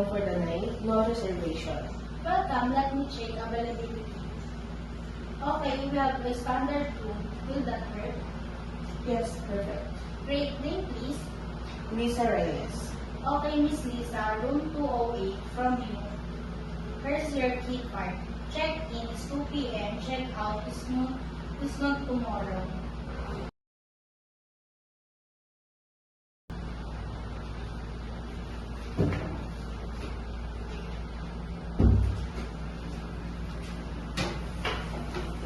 room for the night, no reservation. Welcome, let me check availability. Okay, we have a standard room. Will that work? Yes, perfect. Great, name please. Lisa Reyes. Okay, Miss Lisa, room 208 from you. Here's your key card. Check-in is 2 p.m. Check-out is noon tomorrow.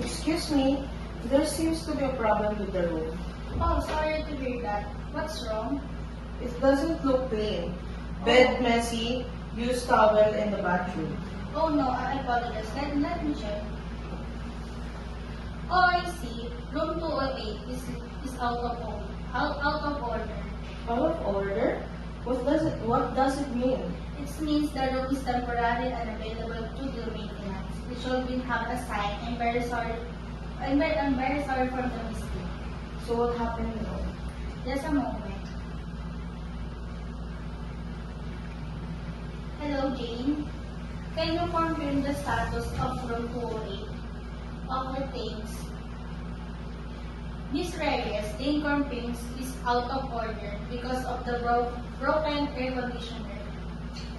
Excuse me, there seems to be a problem with the room. Oh, sorry to hear that. What's wrong? It doesn't look clean. Bed messy, used towel in the bathroom. Oh no, I apologize. Let me check. Oh, I see. Room 208 is out of order. Out of order. Out of order? What does it mean? It means the room is temporarily unavailable to do maintenance. It should be have a sign. I'm very sorry. I'm very sorry for the mistake. So what happened now? Just a moment. Hello, Jane. Can you confirm the status of room 208? Okay, thanks. Miss Reyes, Jane confirms is out of order because of the broken air conditioner.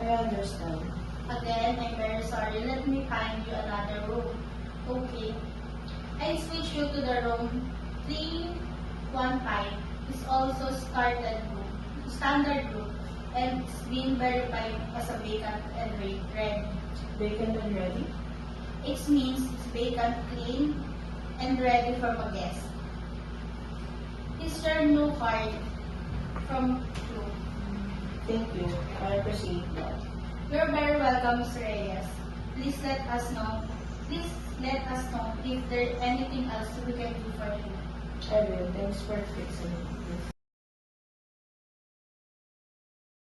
I understand. Again, I'm very sorry. Let me find you another room. Okay. I switch you to the room 315. It's also standard room, and it's been verified as a vacant and ready. Vacant and ready? It means it's vacant, clean, and ready for a guest. Here's your new card from you. Thank you. I appreciate that. You're very welcome, Mr. Reyes. Please let us know. Please let us know if there's anything else we can do for you. I will. Thanks for fixing it.